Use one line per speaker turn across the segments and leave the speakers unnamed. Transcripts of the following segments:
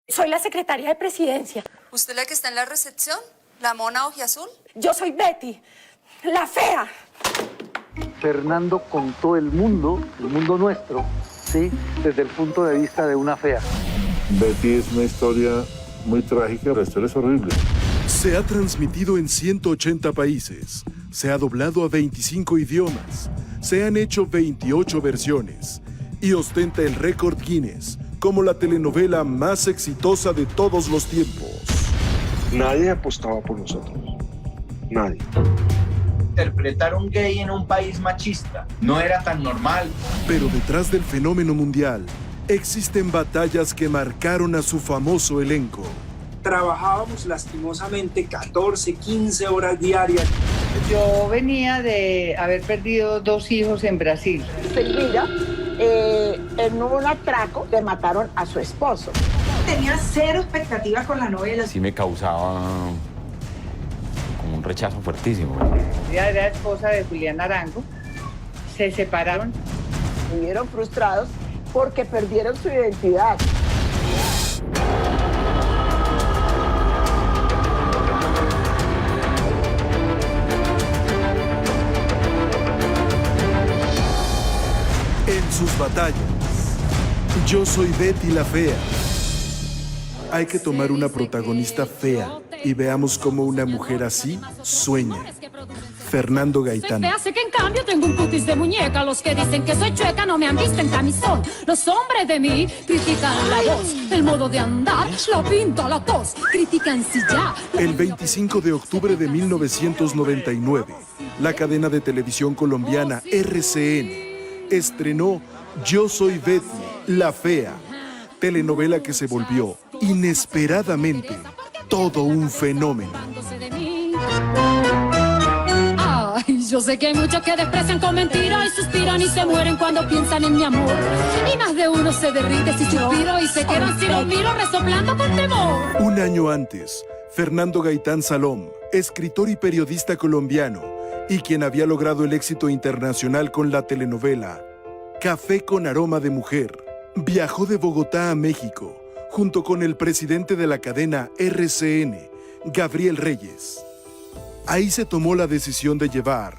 Soy la secretaria de presidencia.
¿Usted la que está en la recepción? ¿La mona ojiazul?
Yo soy Betty, la fea.
Fernando contó el mundo nuestro, ¿sí? Desde el punto de vista de una fea.
Betty es una historia muy trágica, la historia es horrible.
Se ha transmitido en 180 países, se ha doblado a 25 idiomas, se han hecho 28 versiones y ostenta el récord Guinness como la telenovela más exitosa de todos los tiempos.
Nadie apostaba por nosotros. Nadie.
Interpretar a un gay en un país machista no era tan normal.
Pero detrás del fenómeno mundial existen batallas que marcaron a su famoso elenco.
Trabajábamos lastimosamente 14, 15 horas diarias.
Yo venía de haber perdido 2 hijos en Brasil.
Elvira, en un atraco le mataron a su esposo.
Tenía cero expectativas con la novela.
Sí me causaba como un rechazo fuertísimo.
Ella era esposa de Julián Arango. Se separaron.
Vivieron frustrados porque perdieron su identidad.
En sus batallas, yo soy Betty la fea. Hay que tomar una protagonista fea y veamos cómo una mujer así sueña. Fernando Gaitán.
Hace que en cambio tengo un cutis de muñeca. Los que dicen que soy chueca no me han visto en camisón. Los hombres de mí critican la voz, el modo de andar, la pinta, la tos. Critican si ya.
El 25 de octubre de 1999, la cadena de televisión colombiana RCN estrenó Yo soy Betty, la fea, telenovela que se volvió inesperadamente todo un fenómeno.
Ay, yo sé que hay muchos que desprecian con mentira y suspiran y se mueren cuando piensan en mi amor. Y más de uno se derrite si suspiro y se quedan si los miro resoplando con temor.
Un año antes, Fernando Gaitán Salom, escritor y periodista colombiano, y quien había logrado el éxito internacional con la telenovela Café con aroma de mujer, viajó de Bogotá a México junto con el presidente de la cadena RCN, Gabriel Reyes. Ahí se tomó la decisión de llevar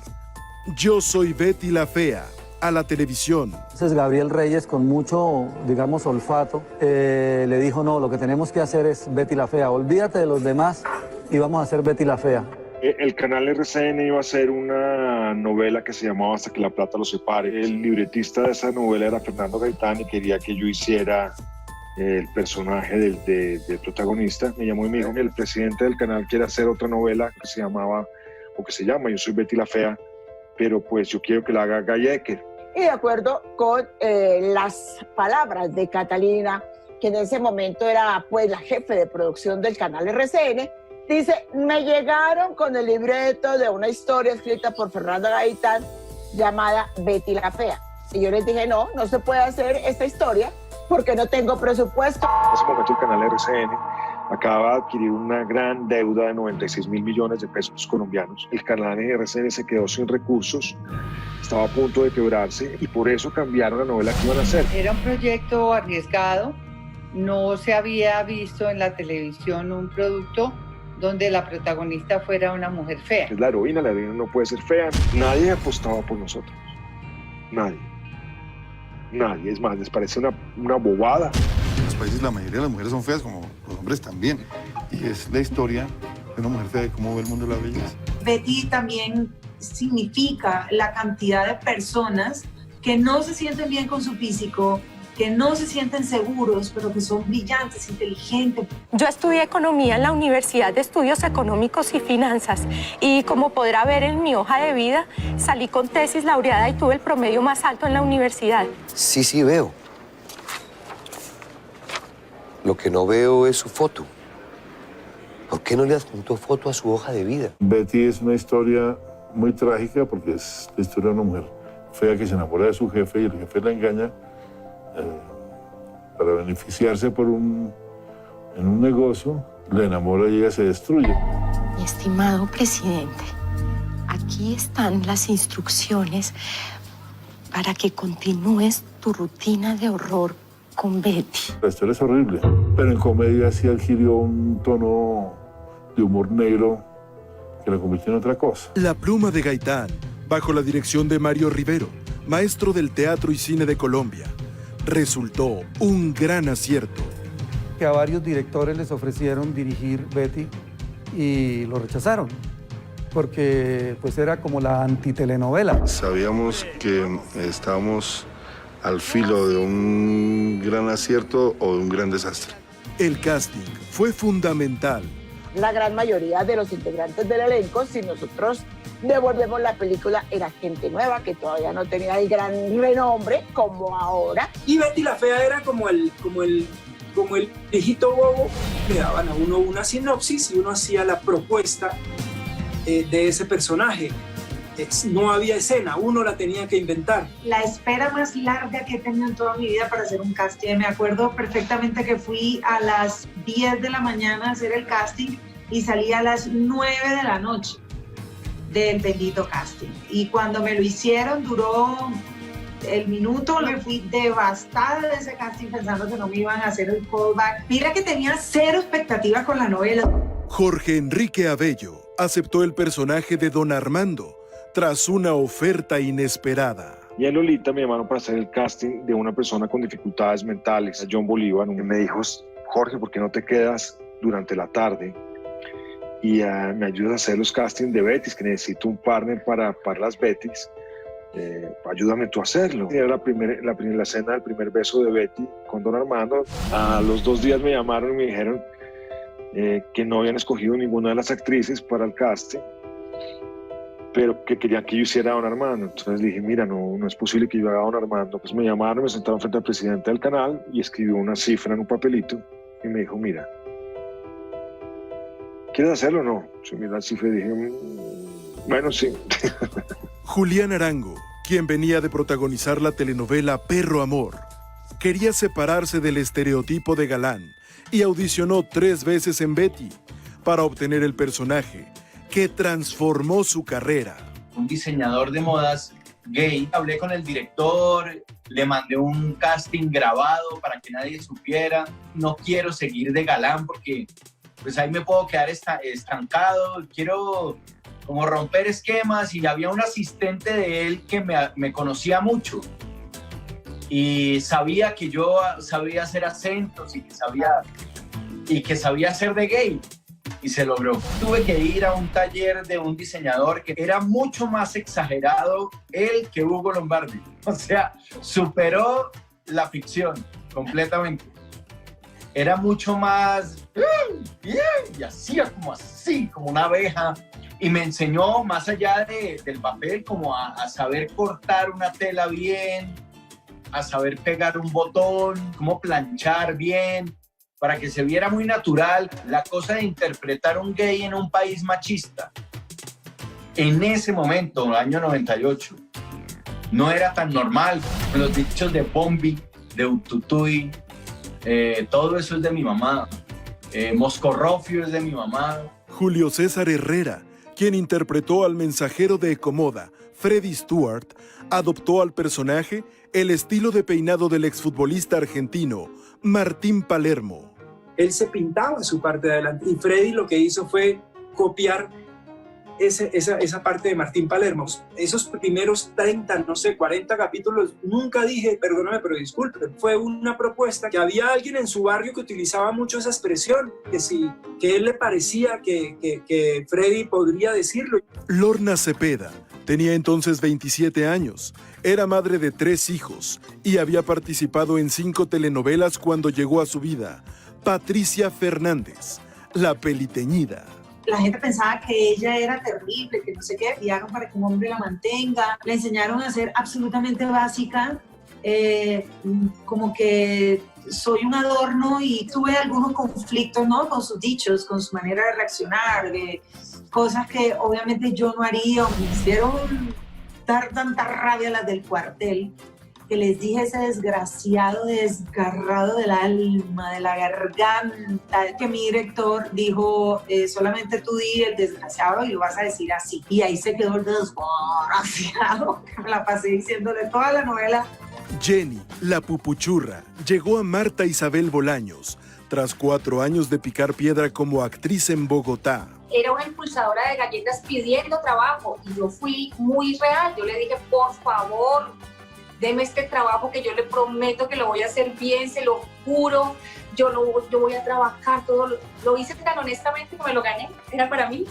Yo soy Betty la fea a la televisión.
Entonces Gabriel Reyes, con mucho, digamos, olfato, le dijo, no, lo que tenemos que hacer es Betty la fea. Olvídate de los demás y vamos a hacer Betty la fea.
El canal RCN iba a hacer una novela que se llamaba Hasta que la plata los separe. El libretista de esa novela era Fernando Gaitán y quería que yo hiciera el personaje del protagonista. Me llamó y me dijo, el presidente del canal quiere hacer otra novela que se llama Yo soy Betty la fea, pero pues yo quiero que la haga Gay Ecker.
Y de acuerdo con las palabras de Catalina, que en ese momento era pues la jefe de producción del canal RCN, dice, me llegaron con el libreto de una historia escrita por Fernando Gaitán llamada Betty la fea. Y yo les dije, no se puede hacer esta historia porque no tengo presupuesto.
En ese momento el canal RCN acaba de adquirir una gran deuda de 96.000 millones de pesos colombianos. El canal RCN se quedó sin recursos, estaba a punto de quebrarse y por eso cambiaron la novela que iban a hacer.
Era un proyecto arriesgado, no se había visto en la televisión un producto donde la protagonista fuera una mujer fea.
Es la heroína no puede ser fea. Nadie apostaba por nosotros. Nadie. Es más, les parece una bobada.
En los países la mayoría de las mujeres son feas, como los hombres también. Y es la historia de una mujer fea y cómo ve el mundo de la belleza.
Betty también significa la cantidad de personas que no se sienten bien con su físico, que no se sienten seguros, pero que son brillantes, inteligentes.
Yo estudié economía en la Universidad de Estudios Económicos y Finanzas y como podrá ver en mi hoja de vida, salí con tesis laureada y tuve el promedio más alto en la universidad.
Sí veo. Lo que no veo es su foto. ¿Por qué no le adjuntó foto a su hoja de vida?
Betty es una historia muy trágica porque es la historia de una mujer fea que se enamora de su jefe y el jefe la engaña para beneficiarse en un negocio, la enamora y ella se destruye.
Mi estimado presidente, aquí están las instrucciones para que continúes tu rutina de horror con Betty.
La historia es horrible, pero en comedia sí adquirió un tono de humor negro que la convirtió en otra cosa.
La pluma de Gaitán, bajo la dirección de Mario Rivero, maestro del teatro y cine de Colombia, resultó un gran acierto.
Que a varios directores les ofrecieron dirigir Betty y lo rechazaron, porque pues era como la antitelenovela.
Sabíamos que estábamos al filo de un gran acierto o de un gran desastre.
El casting fue fundamental.
La gran mayoría de los integrantes del elenco, si nosotros devolvemos la película, era gente nueva que todavía no tenía el gran renombre como ahora.
Y Betty la Fea era como el viejito bobo. Le daban a uno una sinopsis y uno hacía la propuesta de ese personaje. No había escena, uno la tenía que inventar.
La espera más larga que he tenido en toda mi vida para hacer un casting. Me acuerdo perfectamente que fui a las 10 de la mañana a hacer el casting y salí a las 9 de la noche del bendito casting. Y cuando me lo hicieron duró el minuto, me fui devastada de ese casting pensando que no me iban a hacer el callback. Mira que tenía cero expectativa con la novela.
Jorge Enrique Abello aceptó el personaje de Don Armando tras una oferta inesperada.
Y en Lolita me llamaron para hacer el casting de una persona con dificultades mentales, John Bolívar. Y me dijo, Jorge, ¿por qué no te quedas durante la tarde y me ayudas a hacer los castings de Betis, que necesito un partner para las Betis? Ayúdame tú a hacerlo. Era la escena del primer beso de Betty con Don Armando. A los 2 días me llamaron y me dijeron que no habían escogido ninguna de las actrices para el casting, pero que querían que yo hiciera a Don Armando. Entonces dije, mira, no es posible que yo haga a Don Armando. Pues me llamaron, me sentaron frente al presidente del canal y escribió una cifra en un papelito y me dijo, mira, ¿quieres hacerlo o no? Yo miré la cifra y dije, bueno, sí.
Julián Arango, quien venía de protagonizar la telenovela Perro Amor, quería separarse del estereotipo de galán y audicionó 3 veces en Betty para obtener el personaje que transformó su carrera.
Un diseñador de modas gay. Hablé con el director, le mandé un casting grabado para que nadie supiera. No quiero seguir de galán porque pues ahí me puedo quedar estancado. Quiero como romper esquemas, y había un asistente de él que me conocía mucho y sabía que yo sabía hacer acentos y que sabía hacer de gay. Y se logró. Tuve que ir a un taller de un diseñador que era mucho más exagerado él que Hugo Lombardi. O sea, superó la ficción completamente. Era mucho más... y hacía como una abeja. Y me enseñó, más allá del papel, como a saber cortar una tela bien, a saber pegar un botón, cómo planchar bien, para que se viera muy natural. La cosa de interpretar un gay en un país machista, en ese momento, en el año 98, no era tan normal. Los dichos de Bombi, de Ututuy, todo eso es de mi mamá. Moscorrofio es de mi mamá.
Julio César Herrera, quien interpretó al mensajero de Ecomoda, Freddy Stewart, adoptó al personaje el estilo de peinado del exfutbolista argentino Martín Palermo.
Él se pintaba su parte de adelante y Freddy lo que hizo fue copiar esa parte de Martín Palermo. Esos primeros 30, 40 capítulos, nunca dije, perdóname, pero disculpen, fue una propuesta que había alguien en su barrio que utilizaba mucho esa expresión, que él le parecía que Freddy podría decirlo.
Lorna Cepeda tenía entonces 27 años, era madre de 3 hijos y había participado en 5 telenovelas cuando llegó a su vida Patricia Fernández, la peliteñida.
La gente pensaba que ella era terrible, que no sé qué, criaron para que un hombre la mantenga, le enseñaron a ser absolutamente básica, como que soy un adorno, y tuve algunos conflictos, ¿no? Con sus dichos, con su manera de reaccionar, de cosas que obviamente yo no haría. Me hicieron dar tanta rabia las del cuartel, que les dije ese desgraciado, desgarrado del alma, de la garganta, que mi director dijo, solamente tú di el desgraciado y lo vas a decir así. Y ahí se quedó el desgraciado, que me la pasé diciéndole toda la novela,
Jenny, la pupuchurra, llegó a Marta Isabel Bolaños tras 4 años de picar piedra como actriz en Bogotá.
Era una impulsadora de galletas pidiendo trabajo y yo fui muy real. Yo le dije, por favor, deme este trabajo que yo le prometo que lo voy a hacer bien, se lo juro. Yo voy a trabajar todo. Lo hice tan honestamente que me lo gané. Era para mí.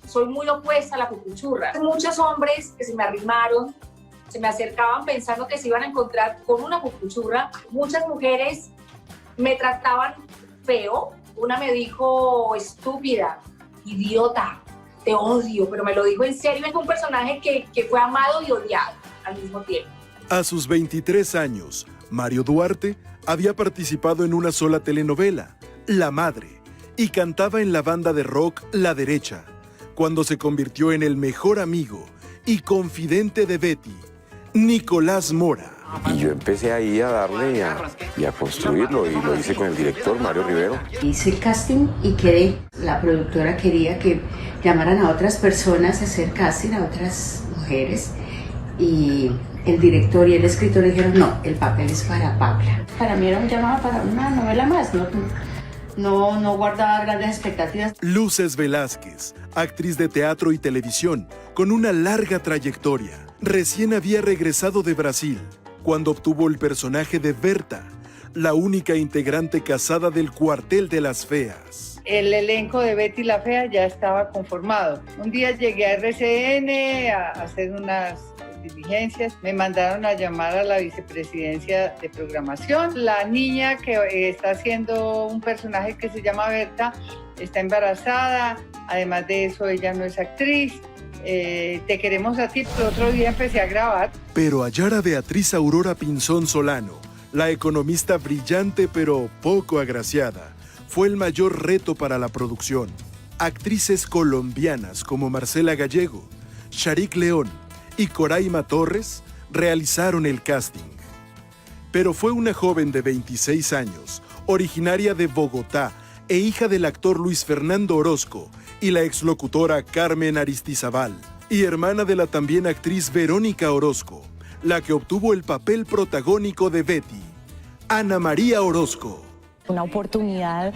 Soy muy opuesta a la pupuchurra. Muchos hombres que se me arrimaron, se me acercaban pensando que se iban a encontrar con una pupuchurra. Muchas mujeres me trataban feo. Una me dijo, estúpida, idiota, te odio, pero me lo dijo en serio. Es un personaje que fue amado y odiado al mismo tiempo.
A sus 23 años, Mario Duarte había participado en una sola telenovela, La Madre, y cantaba en la banda de rock La Derecha, cuando se convirtió en el mejor amigo y confidente de Betty, Nicolás Mora.
Y yo empecé ahí a darle y a construirlo, y lo hice con el director Mario Rivero.
Hice el casting y quedé. La productora quería que llamaran a otras personas a hacer casting, a otras mujeres, y el director y el escritor dijeron, no, el papel es para Paula. Para mí era un llamado para una novela más, no guardaba grandes expectativas.
Luces Velázquez, actriz de teatro y televisión, con una larga trayectoria. Recién había regresado de Brasil, cuando obtuvo el personaje de Berta, la única integrante casada del Cuartel de las Feas.
El elenco de Betty la Fea ya estaba conformado. Un día llegué a RCN a hacer unas diligencias. Me mandaron a llamar a la vicepresidencia de programación. La niña que está haciendo un personaje que se llama Berta está embarazada. Además de eso, ella no es actriz. Te queremos a ti. El otro día empecé a grabar.
Pero hallar a Beatriz Aurora Pinzón Solano, la economista brillante pero poco agraciada, fue el mayor reto para la producción. Actrices colombianas como Marcela Gallego, Sharik León y Coraima Torres realizaron el casting. Pero fue una joven de 26 años, originaria de Bogotá e hija del actor Luis Fernando Orozco y la exlocutora Carmen Aristizábal, y hermana de la también actriz Verónica Orozco, la que obtuvo el papel protagónico de Betty, Ana María Orozco.
Una oportunidad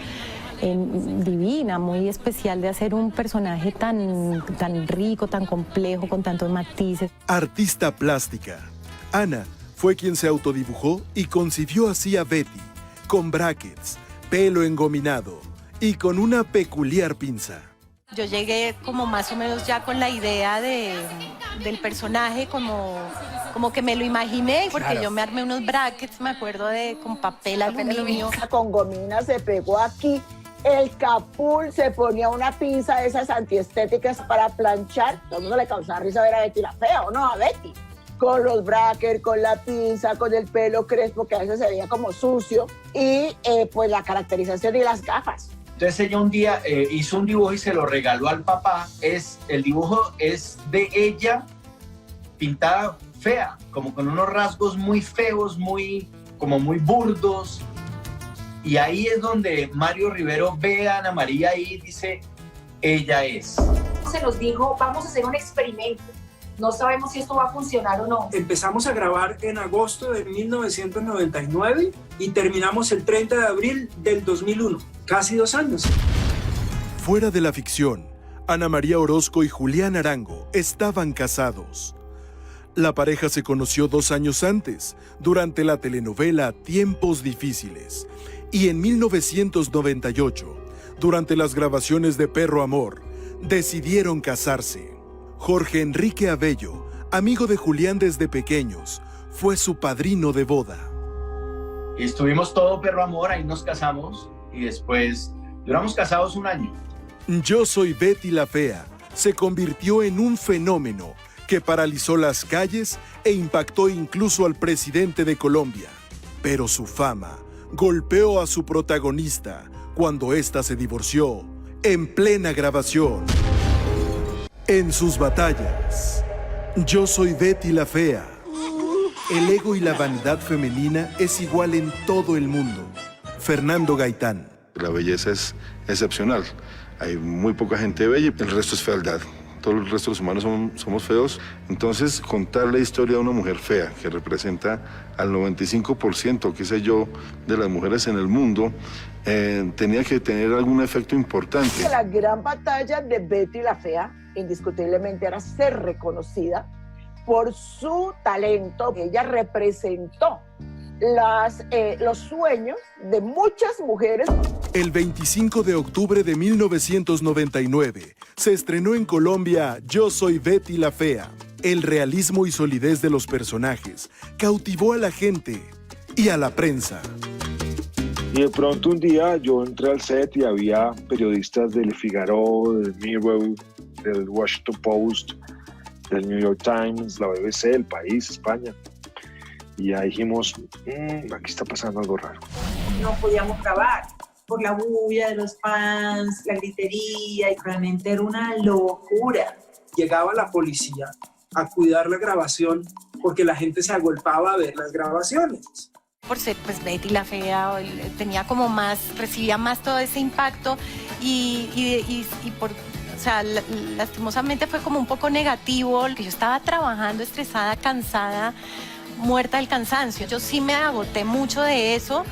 divina, muy especial de hacer un personaje tan rico, tan complejo, con tantos matices.
Artista plástica, Ana fue quien se autodibujó y concibió así a Betty, con brackets, pelo engominado y con una peculiar pinza.
Yo llegué como más o menos ya con la idea del personaje, como que me lo imaginé, porque claro, yo me armé unos brackets, me acuerdo, con papel aluminio.
Con gomina se pegó aquí, el capul, se ponía una pinza de esas antiestéticas para planchar. Todo el mundo le causaba risa ver a Betty la Fea, ¿o no? A Betty. Con los brackets, con la pinza, con el pelo crespo, que a veces se veía como sucio, y pues la caracterización y las gafas.
Entonces ella un día hizo un dibujo y se lo regaló al papá. El dibujo es de ella pintada fea, como con unos rasgos muy feos, como muy burdos. Y ahí es donde Mario Rivero ve a Ana María y dice, ella es.
Se nos dijo, vamos a hacer un experimento. No sabemos si esto va a funcionar o no.
Empezamos a grabar en agosto de 1999 y terminamos el 30 de abril del 2001. Casi 2 años.
Fuera de la ficción, Ana María Orozco y Julián Arango estaban casados. La pareja se conoció 2 años antes, durante la telenovela Tiempos Difíciles. Y en 1998, durante las grabaciones de Perro Amor, decidieron casarse. Jorge Enrique Abello, amigo de Julián desde pequeños, fue su padrino de boda.
Y estuvimos todo Perro Amor, ahí nos casamos y después duramos casados 1 año.
Yo Soy Betty la Fea se convirtió en un fenómeno que paralizó las calles e impactó incluso al presidente de Colombia. Pero su fama golpeó a su protagonista cuando ésta se divorció en plena grabación. En sus batallas, Yo Soy Betty la Fea. El ego y la vanidad femenina es igual en todo el mundo. Fernando Gaitán.
La belleza es excepcional. Hay muy poca gente bella y el resto es fealdad. todos el resto de los humanos somos feos. Entonces, contar la historia de una mujer fea, que representa al 95%, qué sé yo, de las mujeres en el mundo, tenía que tener algún efecto importante.
La gran batalla de Betty la Fea, indiscutiblemente, era ser reconocida por su talento. Ella representó los sueños de muchas mujeres.
El 25 de octubre de 1999 se estrenó en Colombia Yo soy Betty la Fea. El realismo y solidez de los personajes cautivó a la gente y a la prensa.
Y de pronto un día yo entré al set y había periodistas del Figaro, del Mirror, del Washington Post, del New York Times, la BBC, El País, España. Y ya dijimos, aquí está pasando algo raro.
No podíamos grabar por la bulla de los fans, la gritería, y realmente era una locura.
Llegaba la policía a cuidar la grabación porque la gente se agolpaba a ver las grabaciones.
Por ser pues Betty la Fea, tenía como recibía más todo ese impacto y o sea, lastimosamente fue como un poco negativo, que yo estaba trabajando estresada, cansada, muerta del cansancio. Yo sí me agoté mucho de eso.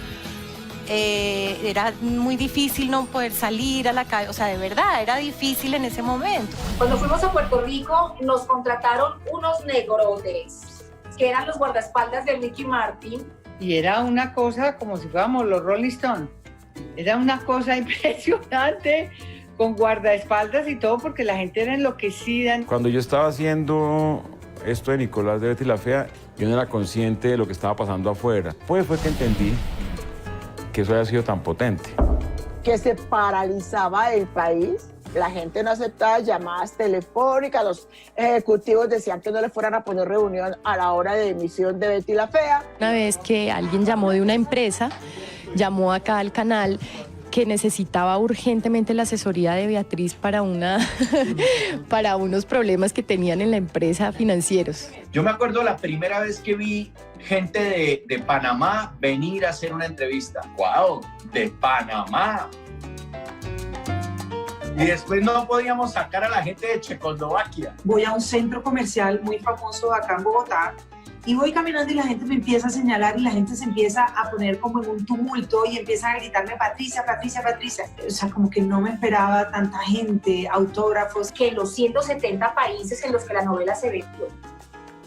Era muy difícil no poder salir a la calle, o sea, de verdad, era difícil en ese momento.
Cuando fuimos a Puerto Rico, nos contrataron unos negrotes, que eran los guardaespaldas de Ricky Martin.
Y era una cosa como si fuéramos los Rolling Stones. Era una cosa impresionante, con guardaespaldas y todo, porque la gente era enloquecida.
Cuando yo estaba haciendo esto de Nicolás de Betty la Fea, yo no era consciente de lo que estaba pasando afuera. Pues fue que entendí que eso había sido tan potente.
Que se paralizaba el país, la gente no aceptaba llamadas telefónicas, los ejecutivos decían que no le fueran a poner reunión a la hora de emisión de Betty la Fea.
Una vez que alguien llamó de una empresa, llamó acá al canal, que necesitaba urgentemente la asesoría de Beatriz para unos problemas que tenían en la empresa financieros.
Yo me acuerdo la primera vez que vi gente de Panamá venir a hacer una entrevista. ¡Wow! ¡De Panamá! Y después no podíamos sacar a la gente de Checoslovaquia.
Voy a un centro comercial muy famoso acá en Bogotá y voy caminando y la gente me empieza a señalar y la gente se empieza a poner como en un tumulto y empieza a gritarme Patricia, Patricia, Patricia. O sea, como que no me esperaba tanta gente, autógrafos.
Que los 170 países en los que la novela se vendió.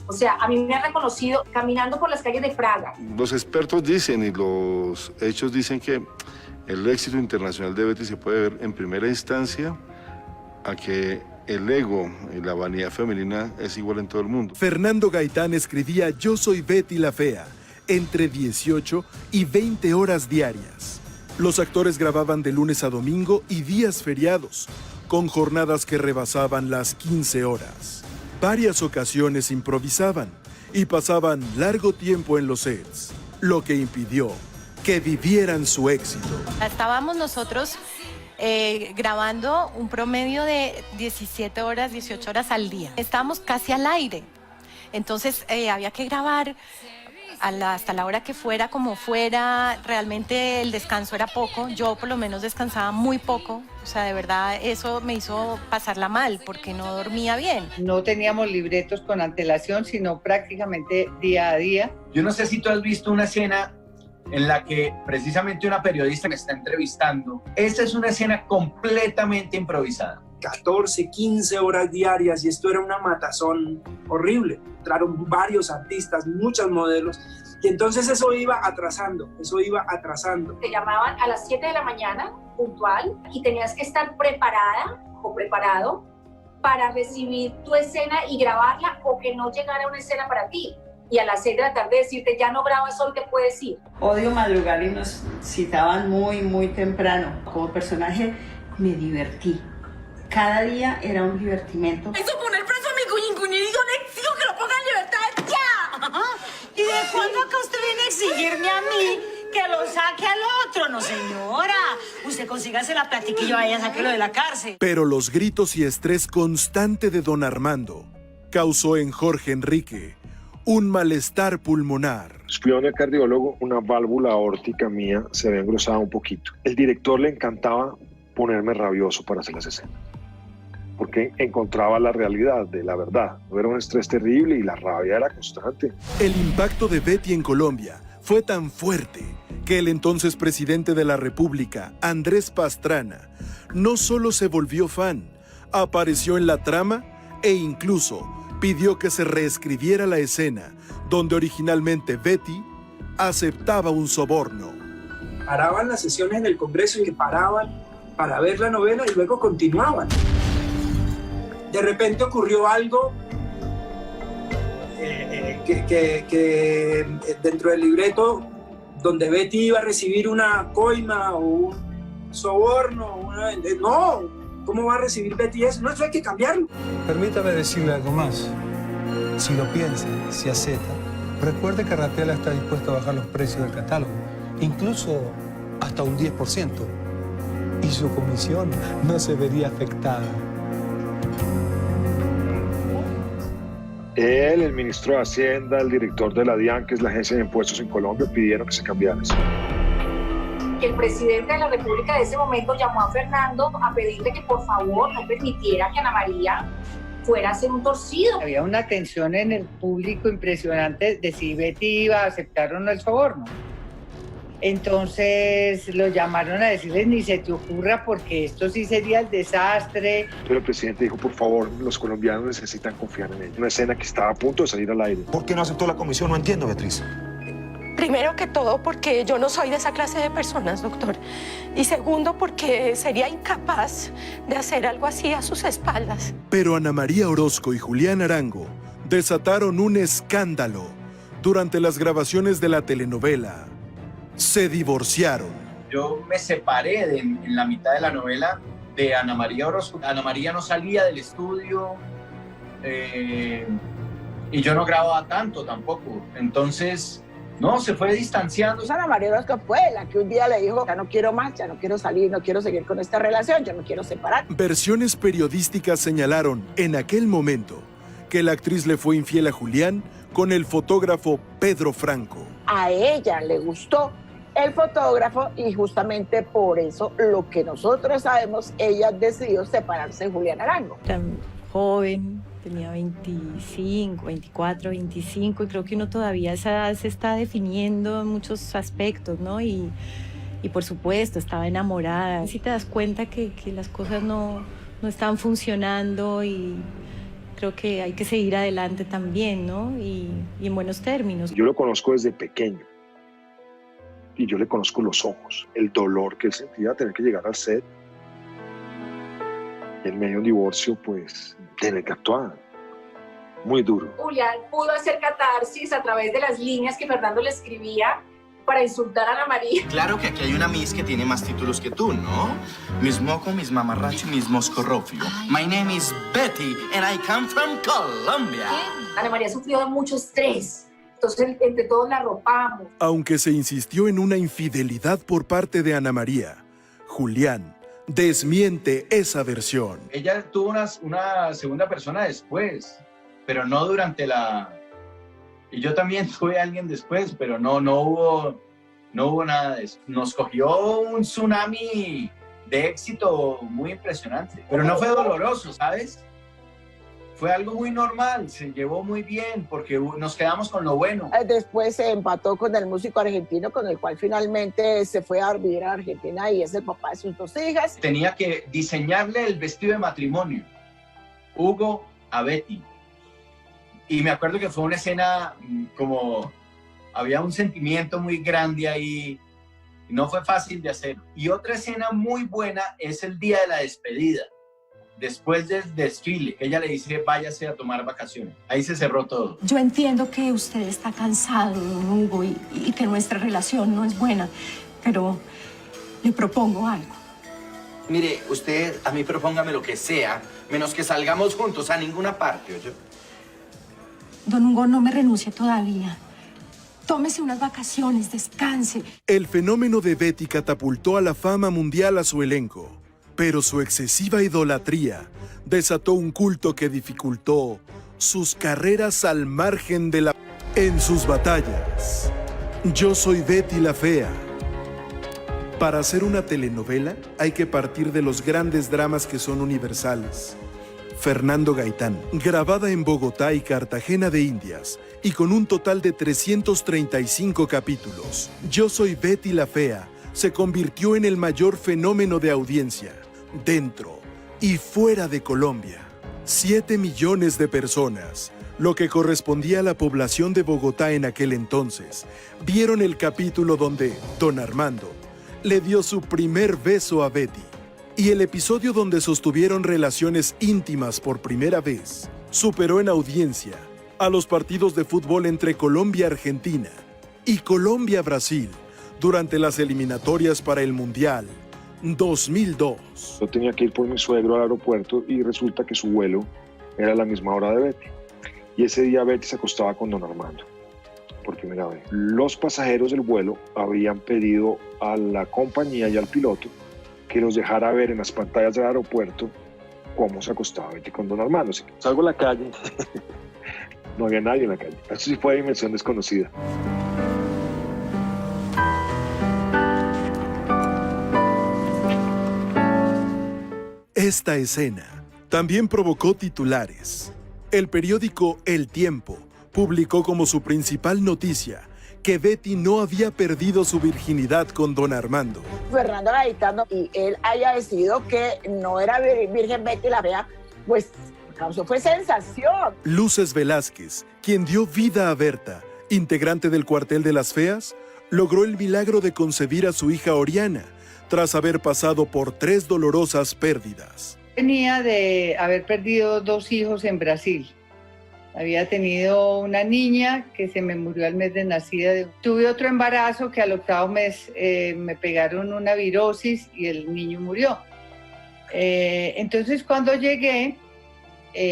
O sea, a mí me han reconocido caminando por las calles de Praga.
Los expertos dicen y los hechos dicen que el éxito internacional de Betty se puede ver en primera instancia a que el ego y la vanidad femenina es igual en todo el mundo.
Fernando Gaitán escribía Yo soy Betty la Fea entre 18 y 20 horas diarias. Los actores grababan de lunes a domingo y días feriados, con jornadas que rebasaban las 15 horas. Varias ocasiones improvisaban y pasaban largo tiempo en los sets, lo que impidió que vivieran su éxito.
Estábamos nosotros grabando un promedio de 17 horas, 18 horas al día. Estábamos casi al aire, entonces había que grabar hasta la hora que fuera, como fuera. Realmente el descanso era poco, yo por lo menos descansaba muy poco. O sea, de verdad eso me hizo pasarla mal porque no dormía bien.
No teníamos libretos con antelación, sino prácticamente día a día.
Yo no sé si tú has visto una escena en la que precisamente una periodista me está entrevistando. Esta es una escena completamente improvisada.
14, 15 horas diarias y esto era una matazón horrible. Entraron varios artistas, muchos modelos y entonces eso iba atrasando.
Te llamaban a las 7 de la mañana, puntual, y tenías que estar preparada o preparado para recibir tu escena y grabarla o que no llegara una escena para ti. Y a las 6 de la tarde decirte, ya no grabas, hoy te puedes ir.
Odio madrugar y nos citaban muy, muy temprano. Como personaje me divertí. Cada día era un divertimento.
Eso poner preso a mi cuñicuñito, le exijo que lo pongan en libertad ya. ¿Y de cuándo acá usted viene a exigirme a mí que lo saque al otro? No, señora. Usted consígase la platica y yo vaya a sacarlo de la cárcel.
Pero los gritos y estrés constante de don Armando causó en Jorge Enrique un malestar pulmonar.
Fui a un cardiólogo, una válvula aórtica mía se había engrosado un poquito. El director le encantaba ponerme rabioso para hacer las escenas. porque encontraba la realidad de la verdad. Era un estrés terrible y la rabia era constante.
El impacto de Betty en Colombia fue tan fuerte que el entonces presidente de la República, Andrés Pastrana, no solo se volvió fan, apareció en la trama e incluso pidió que se reescribiera la escena donde originalmente Betty aceptaba un soborno.
Paraban las sesiones del Congreso y que paraban para ver la novela y luego continuaban. De repente ocurrió algo que dentro del libreto donde Betty iba a recibir una coima o un soborno. No, ¿cómo va a recibir Betty eso? No, eso hay que cambiarlo.
Permítame decirle algo más. Si lo piensa, si acepta, recuerde que Rafaela está dispuesto a bajar los precios del catálogo, incluso hasta un 10%. Y su comisión no se vería afectada.
Él, el ministro de Hacienda, el director de la DIAN, que es la agencia de impuestos en Colombia, pidieron que se cambiara eso.
El presidente de la República de ese momento llamó a Fernando a pedirle que por favor no permitiera que Ana María fuera a hacer un torcido.
Había una tensión en el público impresionante de si Betty iba a aceptar o no el soborno. Entonces lo llamaron a decirles ni se te ocurra porque esto sí sería el desastre.
Pero el presidente dijo, por favor, los colombianos necesitan confiar en ella. Una escena que estaba a punto de salir al aire.
¿Por qué no aceptó la comisión? No entiendo, Beatriz.
Primero que todo, porque yo no soy de esa clase de personas, doctor. Y segundo, porque sería incapaz de hacer algo así a sus espaldas.
Pero Ana María Orozco y Julián Arango desataron un escándalo durante las grabaciones de la telenovela. Se divorciaron.
Yo me separé en la mitad de la novela de Ana María Orozco. Ana María no salía del estudio y yo no grababa tanto tampoco. Entonces, no, se fue distanciando.
Ana María Orozco fue la que un día le dijo, ya no quiero más, ya no quiero salir, no quiero seguir con esta relación, yo no quiero separar.
Versiones periodísticas señalaron en aquel momento que la actriz le fue infiel a Julián con el fotógrafo Pedro Franco.
A ella le gustó el fotógrafo y justamente por eso lo que nosotros sabemos, ella decidió separarse de Julián Arango.
Tan joven, tenía 25, 24, 25 y creo que uno todavía esa edad se está definiendo en muchos aspectos, ¿no? Y por supuesto estaba enamorada. Si te das cuenta que las cosas no están funcionando y creo que hay que seguir adelante también, ¿no? Y en buenos términos.
Yo lo conozco desde pequeño. Y yo le conozco los ojos, el dolor que él sentía tener que llegar al set. En medio de un divorcio, pues, tener que actuar. Muy duro.
Julián pudo hacer catarsis a través de las líneas que Fernando le escribía para insultar a Ana María.
Claro que aquí hay una Miss que tiene más títulos que tú, ¿no? Miss Moco, Miss Mamarracho, Miss Moscorrofio. My name is Betty and I come from Colombia.
Ana María sufrió de mucho estrés. Entonces, entre todos la arropamos.
Aunque se insistió en una infidelidad por parte de Ana María, Julián desmiente esa versión.
Ella tuvo una segunda persona después, pero no durante la... Y yo también tuve a alguien después, pero no hubo nada de eso. Nos cogió un tsunami de éxito muy impresionante, pero no fue doloroso, ¿sabes? Fue algo muy normal, se llevó muy bien porque nos quedamos con lo bueno.
Después se empató con el músico argentino con el cual finalmente se fue a vivir a Argentina y es el papá de sus 2 hijas.
Tenía que diseñarle el vestido de matrimonio, Hugo a Betty. Y me acuerdo que fue una escena como... Había un sentimiento muy grande ahí, no fue fácil de hacer. Y otra escena muy buena es el día de la despedida. Después del desfile, ella le dice, váyase a tomar vacaciones. Ahí se cerró todo.
Yo entiendo que usted está cansado, don Hugo, y que nuestra relación no es buena, pero le propongo algo.
Mire, usted a mí propóngame lo que sea, menos que salgamos juntos a ninguna parte, ¿oye?
Don Hugo, no me renuncie todavía. Tómese unas vacaciones, descanse.
El fenómeno de Betty catapultó a la fama mundial a su elenco. Pero su excesiva idolatría desató un culto que dificultó sus carreras al margen de la... En sus batallas, Yo soy Betty la Fea. Para hacer una telenovela hay que partir de los grandes dramas que son universales. Fernando Gaitán, grabada en Bogotá y Cartagena de Indias, y con un total de 335 capítulos. Yo soy Betty la Fea se convirtió en el mayor fenómeno de audiencia, dentro y fuera de Colombia. 7 millones de personas, lo que correspondía a la población de Bogotá en aquel entonces, vieron el capítulo donde Don Armando le dio su primer beso a Betty, y el episodio donde sostuvieron relaciones íntimas por primera vez superó en audiencia a los partidos de fútbol entre Colombia-Argentina y Colombia-Brasil durante las eliminatorias para el Mundial 2002.
Yo tenía que ir por mi suegro al aeropuerto y resulta que su vuelo era a la misma hora de Betty. Y ese día Betty se acostaba con Don Armando por primera vez. Los pasajeros del vuelo habían pedido a la compañía y al piloto que los dejara ver en las pantallas del aeropuerto cómo se acostaba Betty con Don Armando. Así que salgo a la calle, no había nadie en la calle. Eso sí fue dimensión desconocida.
Esta escena también provocó titulares. El periódico El Tiempo publicó como su principal noticia que Betty no había perdido su virginidad con Don Armando.
Fernando Gaitán, y él haya decidido que no era virgen Betty la Fea, pues causó fue sensación.
Luces Velázquez, quien dio vida a Berta, integrante del Cuartel de las Feas, logró el milagro de concebir a su hija Oriana, tras haber pasado por 3 dolorosas pérdidas.
Venía de haber perdido 2 hijos en Brasil. Había tenido una niña que se me murió al mes de nacida. Tuve otro embarazo que al 8º mes me pegaron una virosis y el niño murió. Entonces cuando llegué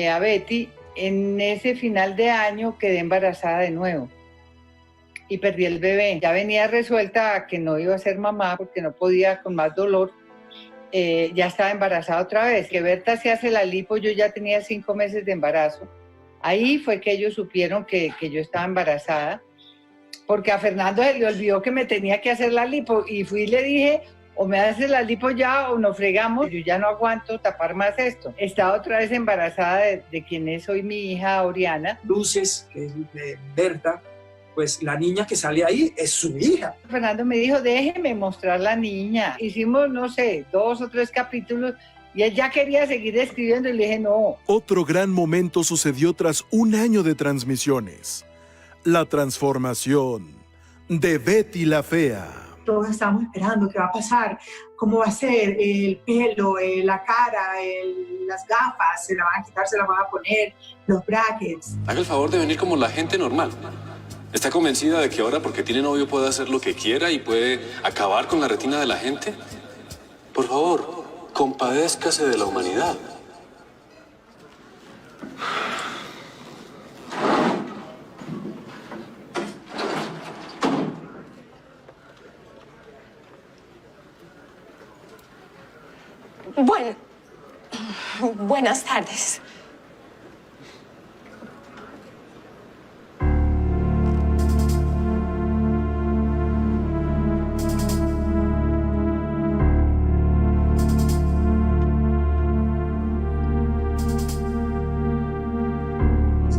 a Betty, en ese final de año quedé embarazada de nuevo y perdí el bebé. Ya venía resuelta a que no iba a ser mamá porque no podía con más dolor. Ya estaba embarazada otra vez. Que Berta se hace la lipo, yo ya tenía 5 meses de embarazo. Ahí fue que ellos supieron que yo estaba embarazada, porque a Fernando se le olvidó que me tenía que hacer la lipo y fui y le dije, o me haces la lipo ya o nos fregamos, yo ya no aguanto tapar más esto. Estaba otra vez embarazada de quien es hoy mi hija Oriana.
Luces, que es de Berta, pues la niña que sale ahí es su hija.
Fernando me dijo, déjeme mostrar la niña. Hicimos, no sé, 2 o 3 capítulos y él ya quería seguir escribiendo y le dije no.
Otro gran momento sucedió tras un año de transmisiones. La transformación de Betty la Fea.
Todos estábamos esperando qué va a pasar, cómo va a ser el pelo, la cara, las gafas, se la van a quitar, se la van a poner, los brackets.
Haga el favor de venir como la gente normal. ¿Está convencida de que ahora porque tiene novio puede hacer lo que quiera y puede acabar con la retina de la gente? Por favor, compadézcase de la humanidad.
Bueno, buenas tardes.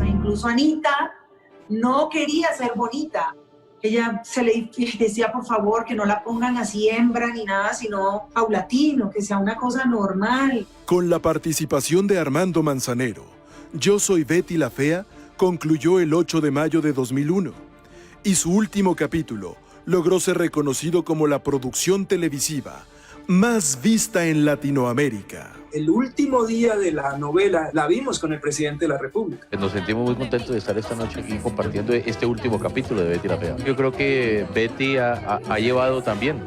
Incluso Anita no quería ser bonita. Ella se le decía, por favor, que no la pongan así hembra ni nada, sino paulatino, que sea una cosa normal.
Con la participación de Armando Manzanero, Yo soy Betty la Fea concluyó el 8 de mayo de 2001 y su último capítulo logró ser reconocido como la producción televisiva más vista en Latinoamérica.
El último día de la novela la vimos con el presidente de la República.
Nos sentimos muy contentos de estar esta noche aquí compartiendo este último capítulo de Betty la Fea. Yo creo que Betty ha llevado también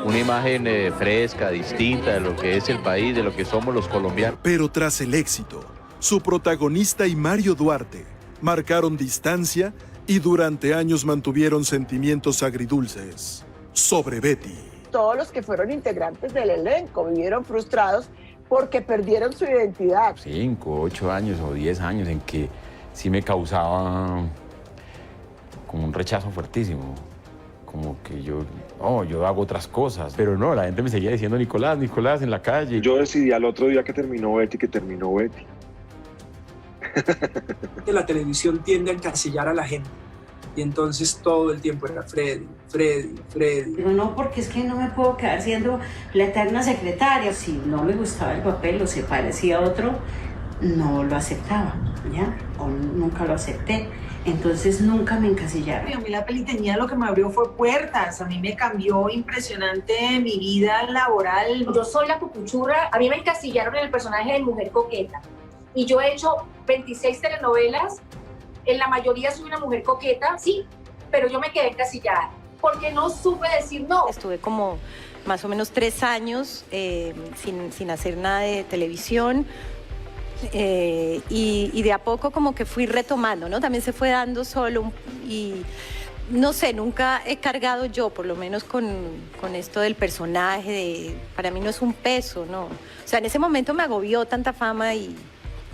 una imagen fresca, distinta de lo que es el país, de lo que somos los colombianos.
Pero tras el éxito, su protagonista y Mario Duarte marcaron distancia y durante años mantuvieron sentimientos agridulces sobre Betty.
Todos los que fueron integrantes del elenco vivieron frustrados porque perdieron su identidad.
5, 8 años o 10 años en que sí me causaba como un rechazo fuertísimo. como que yo hago otras cosas. Pero no, la gente me seguía diciendo Nicolás, Nicolás en la calle.
Yo decidí al otro día que terminó Betty.
Que la televisión tiende a encasillar a la gente. Y entonces todo el tiempo era Freddy.
Pero no, porque es que no me puedo quedar siendo la eterna secretaria. Si no me gustaba el papel o se parecía a otro, no lo aceptaba, ¿ya? O nunca lo acepté. Entonces nunca me encasillaron.
A mí la peli tenía lo que me abrió fue puertas. A mí me cambió impresionante mi vida laboral.
Yo soy la cucuchurra. A mí me encasillaron en el personaje de mujer coqueta. Y yo he hecho 26 telenovelas. En la mayoría soy una mujer coqueta, sí, pero yo me quedé encasillada porque no supe decir no.
Estuve como más o menos 3 años sin hacer nada de televisión y de a poco como que fui retomando, ¿no? También se fue dando solo y no sé, nunca he cargado yo, por lo menos con esto del personaje, para mí no es un peso, ¿no? O sea, en ese momento me agobió tanta fama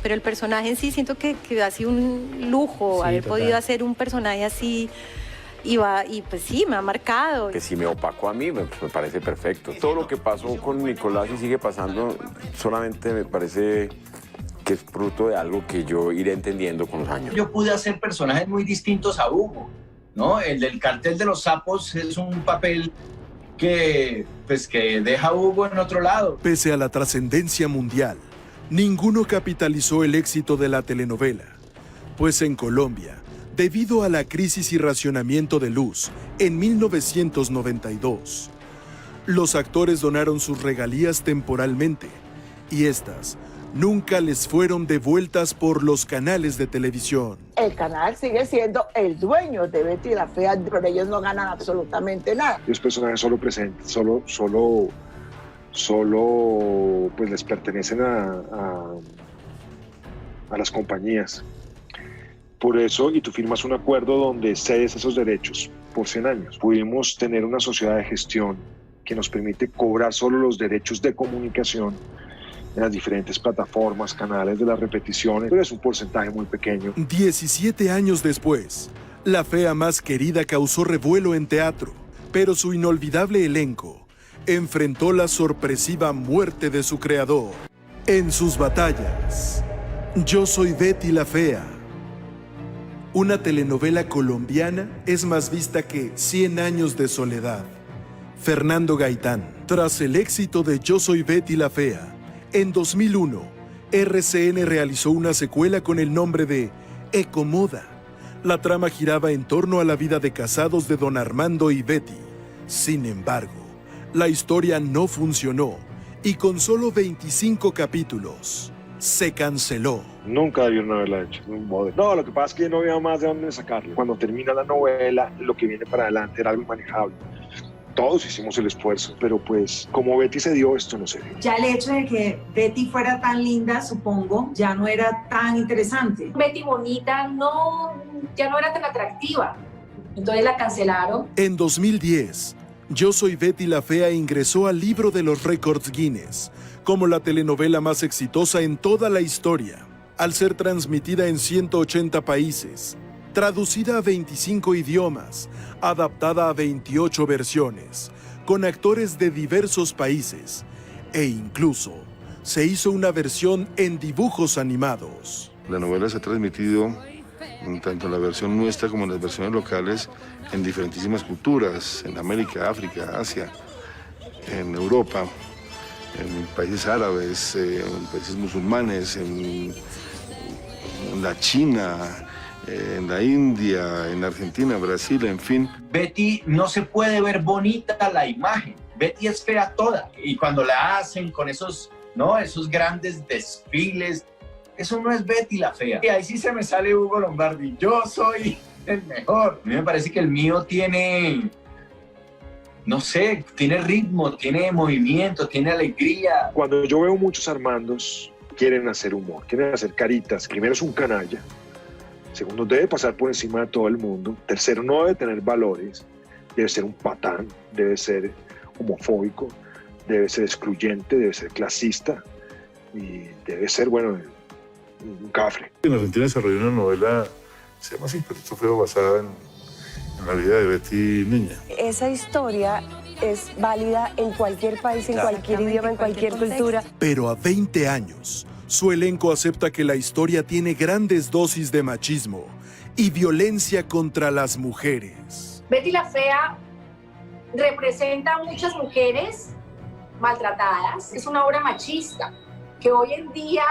pero el personaje en sí siento que ha sido un lujo, sí, haber podido hacer un personaje así y pues sí, me ha marcado.
Que si me opacó a mí, me parece perfecto. Todo lo que pasó con Nicolás y sigue pasando, solamente me parece que es fruto de algo que yo iré entendiendo con los años.
Yo pude hacer personajes muy distintos a Hugo, ¿no? El del cartel de los sapos es un papel que deja a Hugo en otro lado.
Pese a la trascendencia mundial, ninguno capitalizó el éxito de la telenovela, pues en Colombia, debido a la crisis y racionamiento de luz en 1992, los actores donaron sus regalías temporalmente y estas nunca les fueron devueltas por los canales de televisión.
El canal sigue siendo el dueño de Betty la Fea, pero ellos no ganan absolutamente nada.
Los personajes solo presentes, solo pues les pertenecen a las compañías. Por eso, y tú firmas un acuerdo donde cedes esos derechos por 100 años. Pudimos tener una sociedad de gestión que nos permite cobrar solo los derechos de comunicación en las diferentes plataformas, canales de las repeticiones, pero es un porcentaje muy pequeño.
17 años después, La Fea Más Querida causó revuelo en teatro, pero su inolvidable elenco enfrentó la sorpresiva muerte de su creador. En sus batallas, Yo Soy Betty la Fea. Una telenovela colombiana es más vista que 100 años de soledad. Fernando Gaitán. Tras el éxito de Yo Soy Betty la Fea, en 2001, RCN realizó una secuela con el nombre de Ecomoda. La trama giraba en torno a la vida de casados de Don Armando y Betty. Sin embargo, la historia no funcionó y con solo 25 capítulos se canceló.
Nunca debieron haberla hecho. No, lo que pasa es que no había más de dónde sacarlo. Cuando termina la novela, lo que viene para adelante era algo manejable. Todos hicimos el esfuerzo, pero pues como Betty se dio, esto no se dio.
Ya el hecho de que Betty fuera tan linda, supongo, ya no era tan interesante.
Betty bonita ya no era tan atractiva. Entonces la cancelaron.
En 2010, Yo Soy Betty la Fea ingresó al libro de los récords Guinness como la telenovela más exitosa en toda la historia, al ser transmitida en 180 países, traducida a 25 idiomas, adaptada a 28 versiones, con actores de diversos países, e incluso se hizo una versión en dibujos animados.
La novela se ha transmitido, tanto en la versión nuestra como en las versiones locales, en diferentísimas culturas, en América, África, Asia, en Europa, en países árabes, en países musulmanes, en la China, en la India, en Argentina, Brasil, en fin.
Betty no se puede ver bonita la imagen. Betty es fea toda. Y cuando la hacen con esos grandes desfiles, eso no es Betty la Fea. Y ahí sí se me sale Hugo Lombardi. Yo soy el mejor. A mí me parece que el mío tiene, no sé, tiene ritmo, tiene movimiento, tiene alegría.
Cuando yo veo muchos Armandos, quieren hacer humor, quieren hacer caritas. Primero es un canalla. Segundo, debe pasar por encima de todo el mundo. Tercero, no debe tener valores. Debe ser un patán, debe ser homofóbico, debe ser excluyente, debe ser clasista y debe ser, un cafre.
En Argentina desarrolló una novela, se llama así, Perrito Feo, basada en la vida de Betty niña.
Esa historia es válida en cualquier país, en cualquier idioma, en cualquier cultura.
Pero a 20 años, su elenco acepta que la historia tiene grandes dosis de machismo y violencia contra las mujeres.
Betty la Fea representa a muchas mujeres maltratadas. Es una obra machista que hoy en día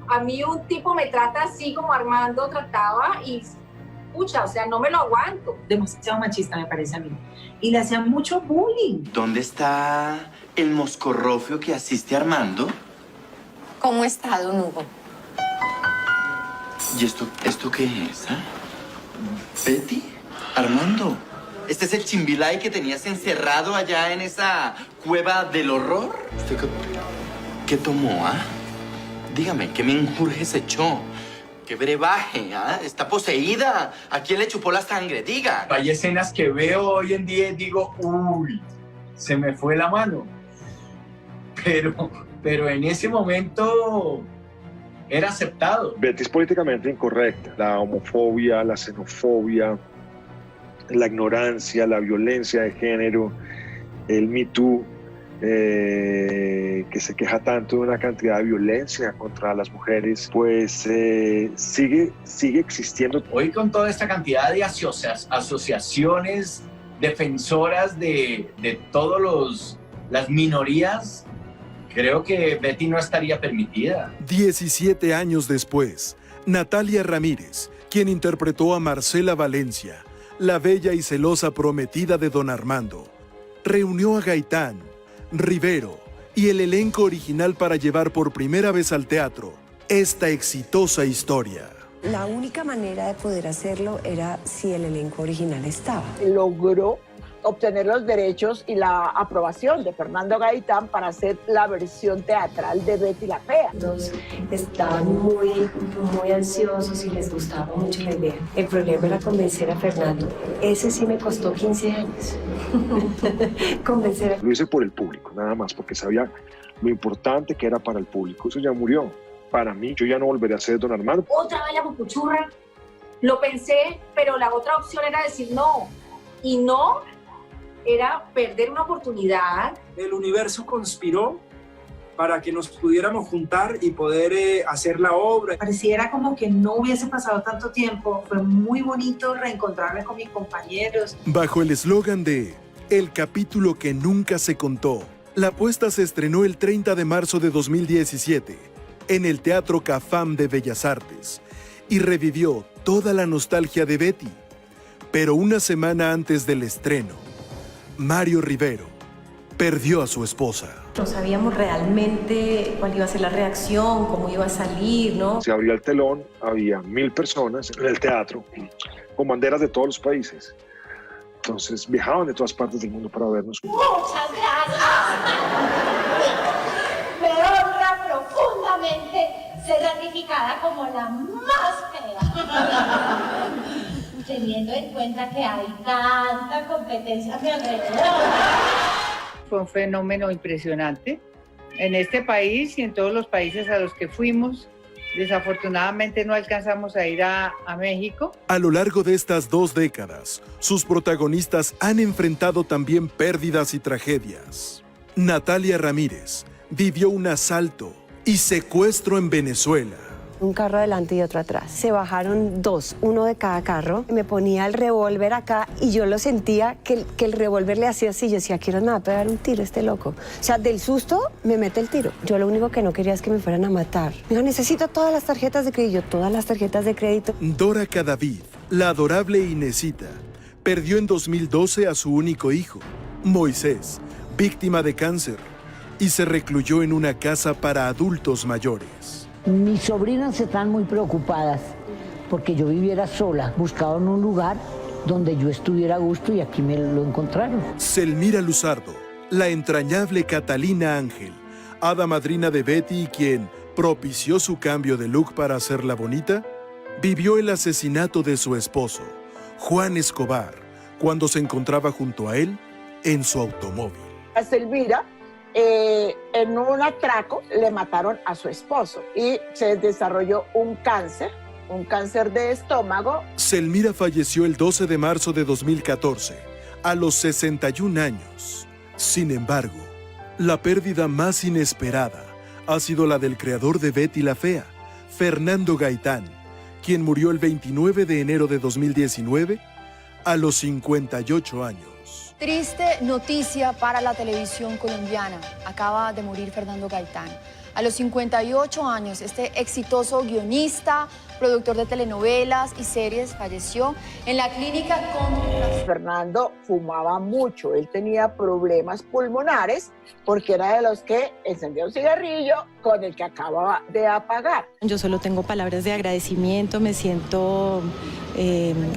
a mí un tipo me trata así como Armando trataba y pucha, o sea, no me lo aguanto.
Demasiado machista me parece a mí. Y le hacían mucho bullying.
¿Dónde está el moscorrofio que asiste a Armando?
¿Cómo está, don Hugo?
¿Y esto qué es? ¿Betty? ¿Armando? ¿Este es el chimbilay que tenías encerrado allá en esa cueva del horror? ¿Qué tomó, Dígame, ¿qué menjurje se echó? ¡Qué brebaje! Está poseída. ¿A quién le chupó la sangre? Diga.
Hay escenas que veo hoy en día y digo, uy, se me fue la mano. Pero en ese momento era aceptado.
Betty es políticamente incorrecta. La homofobia, la xenofobia, la ignorancia, la violencia de género, el Me Too, que se queja tanto de una cantidad de violencia contra las mujeres, pues sigue existiendo.
Hoy con toda esta cantidad de asociaciones defensoras de todas las minorías, creo que Betty no estaría permitida.
17 años después, Natalia Ramírez, quien interpretó a Marcela Valencia, la bella y celosa prometida de don Armando, reunió a Gaitán, Rivero y el elenco original para llevar por primera vez al teatro esta exitosa historia.
La única manera de poder hacerlo era si el elenco original estaba.
Logró obtener los derechos y la aprobación de Fernando Gaitán para hacer la versión teatral de Betty la Fea.
Todos estaban muy ansiosos y les gustaba mucho la idea. El problema era convencer a Fernando. Ese sí me costó 15 años. Convencer a...
Lo hice por el público, nada más, porque sabía lo importante que era para el público. Eso ya murió. Para mí, yo ya no volveré a ser don Armando.
Otra vez la pupuchurra. Lo pensé, pero la otra opción era decir no. Y no era perder una oportunidad.
El universo conspiró para que nos pudiéramos juntar y poder hacer la obra.
Pareciera como que no hubiese pasado tanto tiempo. Fue muy bonito reencontrarme con mis compañeros.
Bajo el eslogan de El capítulo que nunca se contó, la puesta se estrenó el 30 de marzo de 2017 en el Teatro Cafam de Bellas Artes y revivió toda la nostalgia de Betty. Pero una semana antes del estreno, Mario Rivero perdió a su esposa.
No sabíamos realmente cuál iba a ser la reacción, cómo iba a salir, ¿no?
Se abría el telón, había 1000 personas en el teatro con banderas de todos los países. Entonces viajaban de todas partes del mundo para vernos.
Muchas gracias. Me honra profundamente ser ratificada como la más fea. Teniendo en cuenta que hay tanta competencia a mi alrededor.
Fue un fenómeno impresionante en este país y en todos los países a los que fuimos. Desafortunadamente no alcanzamos a ir a México.
A lo largo de estas 2 décadas, sus protagonistas han enfrentado también pérdidas y tragedias. Natalia Ramírez vivió un asalto y secuestro en Venezuela.
Un carro adelante y otro atrás. Se bajaron 2, uno de cada carro. Me ponía el revólver acá y yo lo sentía que el revólver le hacía así. Yo decía, quiero nada, pegar un tiro este loco. O sea, del susto me mete el tiro. Yo lo único que no quería es que me fueran a matar. Digo, necesito todas las tarjetas de crédito. Todas las tarjetas de crédito.
Dora Cadavid, la adorable Inesita, perdió en 2012 a su único hijo, Moisés, víctima de cáncer, y se recluyó en una casa para adultos mayores.
Mis sobrinas están muy preocupadas porque yo viviera sola. Buscaban un lugar donde yo estuviera a gusto y aquí me lo encontraron.
Selmira Luzardo, la entrañable Catalina Ángel, hada madrina de Betty y quien propició su cambio de look para hacerla bonita, vivió el asesinato de su esposo, Juan Escobar, cuando se encontraba junto a él en su automóvil.
A Selmira, en un atraco le mataron a su esposo y se desarrolló un cáncer un cáncer de estómago.
Selmira falleció el 12 de marzo de 2014, a los 61 años. Sin embargo, la pérdida más inesperada ha sido la del creador de Betty la Fea, Fernando Gaitán, quien murió el 29 de enero de 2019 a los 58 años.
Triste noticia para la televisión colombiana. Acaba de morir Fernando Gaitán. A los 58 años, este exitoso guionista, productor de telenovelas y series, falleció en la clínica con...
Fernando fumaba mucho, él tenía problemas pulmonares porque era de los que encendía un cigarrillo con el que acababa de apagar.
Yo solo tengo palabras de agradecimiento, me siento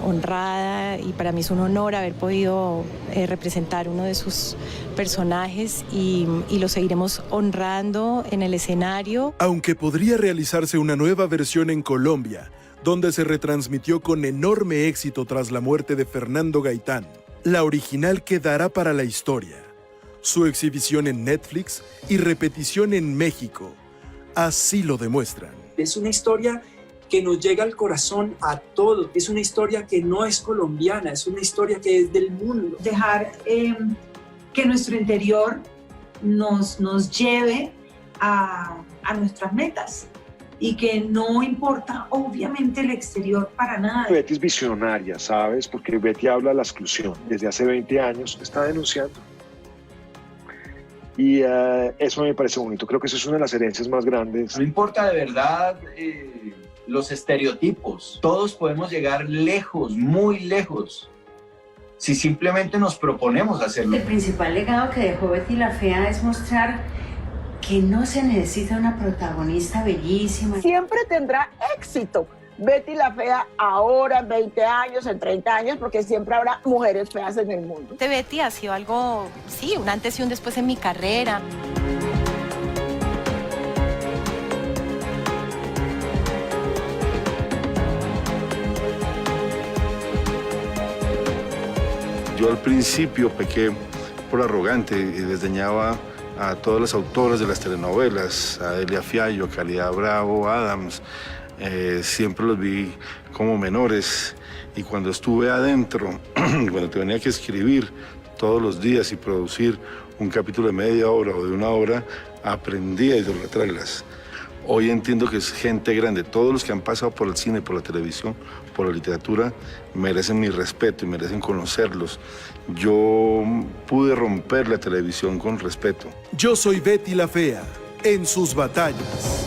honrada y para mí es un honor haber podido representar uno de sus personajes y lo seguiremos honrando en el escenario.
Aunque podría realizarse una nueva versión en Colombia, donde se retransmitió con enorme éxito tras la muerte de Fernando Gaitán, la original quedará para la historia. Su exhibición en Netflix y repetición en México así lo demuestran.
Es una historia que nos llega al corazón a todos. Es una historia que no es colombiana, es una historia que es del mundo.
Dejar que nuestro interior nos lleve a nuestras metas y que no importa obviamente el exterior para nada.
Betty es visionaria, ¿sabes? Porque Betty habla de la exclusión. Desde hace 20 años está denunciando. Y eso me parece bonito. Creo que eso es una de las herencias más grandes.
No importa de verdad los estereotipos. Todos podemos llegar lejos, muy lejos, si simplemente nos proponemos hacerlo.
El principal legado que dejó Betty la Fea es mostrar que no se necesita una protagonista bellísima.
Siempre tendrá éxito Betty la Fea ahora, en 20 años, en 30 años, porque siempre habrá mujeres feas en el mundo.
Betty ha sido algo, sí, un antes y un después en mi carrera.
Yo al principio pequé por arrogante y desdeñaba a todas las autoras de las telenovelas, a Delia Fiallo, Caridad Bravo, Adams. Siempre los vi como menores y cuando estuve adentro, cuando tenía que escribir todos los días y producir un capítulo de media hora o de una hora, aprendí a idolatrarlas. Hoy entiendo que es gente grande. Todos los que han pasado por el cine, por la televisión, por la literatura, merecen mi respeto y merecen conocerlos. Yo pude romper la televisión con respeto.
Yo soy Betty la Fea, en sus batallas.